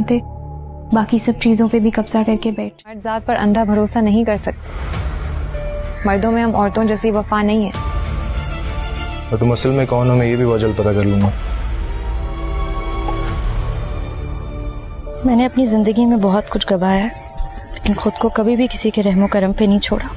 تھے باقی سب چیزوں پہ بھی قبضہ کر کے بیٹھ. مرد ذات پر اندھا بھروسہ نہیں کر سکتے. مردوں میں ہم عورتوں جیسی وفا نہیں ہے. اور تم اصل میں کون ہو میں یہ بھی بہت جلد پتہ کر لوں گا. میں نے اپنی زندگی میں بہت کچھ گنوایا ہے لیکن خود کو کبھی بھی کسی کے رحم و کرم پہ نہیں چھوڑا.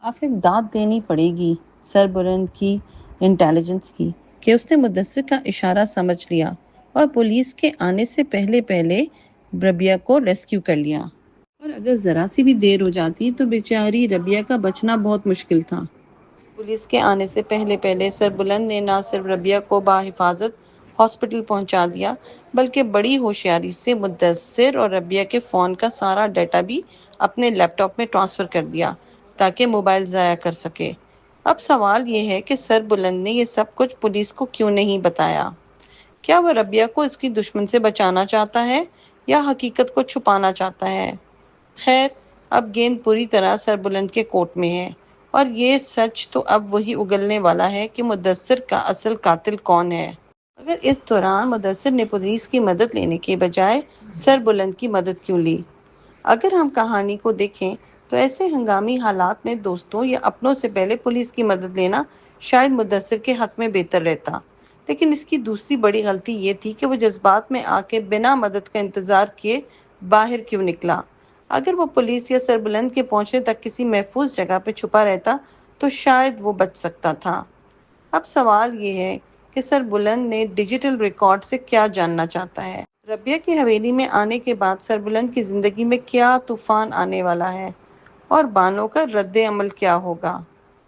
آخر داد دینی پڑے گی سربلند کی انٹیلیجنس کی کہ اس نے مدثر کا اشارہ سمجھ لیا اور پولیس کے آنے سے پہلے ربیہ کو ریسکیو کر لیا. اور اگر ذرا سی بھی دیر ہو جاتی تو بیچاری ربیہ کا بچنا بہت مشکل تھا. پولیس کے آنے سے پہلے سربلند نے نہ صرف ربیہ کو بحفاظت ہاسپٹل پہنچا دیا بلکہ بڑی ہوشیاری سے مدثر اور ربیہ کے فون کا سارا ڈیٹا بھی اپنے لیپ ٹاپ میں ٹرانسفر کر دیا تاکہ موبائل ضائع کر سکے. اب سوال یہ ہے کہ سربلند نے یہ سب کچھ پولیس کو کیوں نہیں بتایا؟ کیا وہ ربیہ کو اس کی دشمن سے بچانا چاہتا ہے یا حقیقت کو چھپانا چاہتا ہے؟ خیر، اب گیند پوری طرح سربلند کے کورٹ میں ہے اور یہ سچ تو اب وہی اگلنے والا ہے کہ مدثر کا اصل قاتل کون ہے. اگر اس دوران مدثر نے پولیس کی مدد لینے کے بجائے سربلند کی مدد کیوں لی؟ اگر ہم کہانی کو دیکھیں تو ایسے ہنگامی حالات میں دوستوں یا اپنوں سے پہلے پولیس کی مدد لینا شاید مدثر کے حق میں بہتر رہتا. لیکن اس کی دوسری بڑی غلطی یہ تھی کہ وہ جذبات میں آ کے بنا مدد کا انتظار کیے باہر کیوں نکلا. اگر وہ پولیس یا سربلند کے پہنچنے تک کسی محفوظ جگہ پہ چھپا رہتا تو شاید وہ بچ سکتا تھا. اب سوال یہ ہے کہ سربلند نے ڈیجیٹل ریکارڈ سے کیا جاننا چاہتا ہے؟ ربیہ کی حویلی میں آنے کے بعد سربلند کی زندگی میں کیا طوفان آنے والا ہے اور بانو کا رد عمل کیا ہوگا؟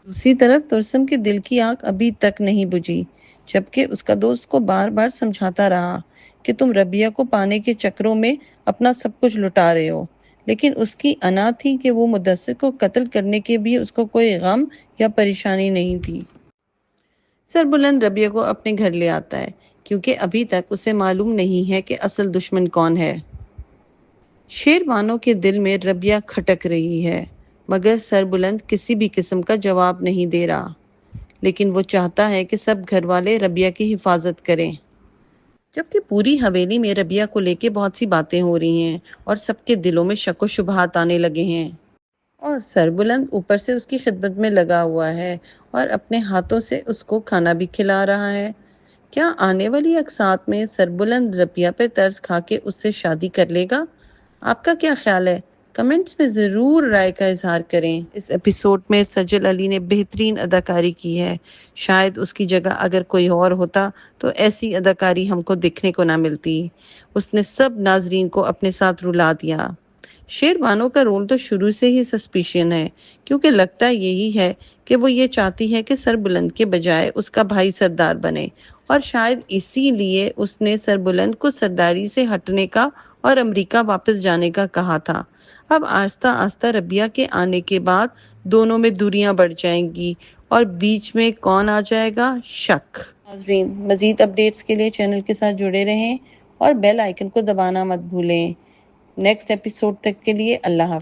دوسری طرف ترسم کے دل کی آگ ابھی تک نہیں بجھی جبکہ اس کا دوست کو بار بار سمجھاتا رہا کہ تم ربیہ کو پانے کے چکروں میں اپنا سب کچھ لٹا رہے ہو. لیکن اس کی انا تھی کہ وہ مدثر کو قتل کرنے کے بھی اس کو کوئی غم یا پریشانی نہیں تھی. سربلند ربیہ کو اپنے گھر لے آتا ہے کیونکہ ابھی تک اسے معلوم نہیں ہے کہ اصل دشمن کون ہے. شیروانوں کے دل میں ربیہ کھٹک رہی ہے مگر سربلند کسی بھی قسم کا جواب نہیں دے رہا. لیکن وہ چاہتا ہے کہ سب گھر والے ربیہ کی حفاظت کریں. جبکہ پوری حویلی میں ربیہ کو لے کے بہت سی باتیں ہو رہی ہیں اور سب کے دلوں میں شک و شبہات آنے لگے ہیں. اور سربلند اوپر سے اس کی خدمت میں لگا ہوا ہے اور اپنے ہاتھوں سے اس کو کھانا بھی کھلا رہا ہے. کیا آنے والی اقساط میں سربلند ربیہ پہ ترس کھا کے اس سے شادی کر لے گا؟ آپ کا کیا خیال ہے؟ کمنٹس میں ضرور رائے کا اظہار کریں. اس ایپیسوڈ میں سجل علی نے بہترین اداکاری کی ہے. شاید اس کی جگہ اگر کوئی اور ہوتا تو ایسی اداکاری ہم کو دیکھنے کو نہ ملتی. اس نے سب ناظرین کو اپنے ساتھ رلا دیا. شیروانوں کا رول تو شروع سے ہی سسپیشن ہے کیونکہ لگتا یہی ہے کہ وہ یہ چاہتی ہے کہ سربلند کے بجائے اس کا بھائی سردار بنے اور شاید اسی لیے اس نے سربلند کو سرداری سے ہٹنے کا اور امریکہ واپس جانے کا کہا تھا. اب آہستہ آہستہ ربیہ کے آنے کے بعد دونوں میں دوریاں بڑھ جائیں گی اور بیچ میں کون آ جائے گا؟ شک. ناظرین، مزید اپڈیٹس کے لیے چینل کے ساتھ جڑے رہیں اور بیل آئیکن کو دبانا مت بھولیں. نیکسٹ ایپیسوڈ تک کے لیے اللہ حافظ.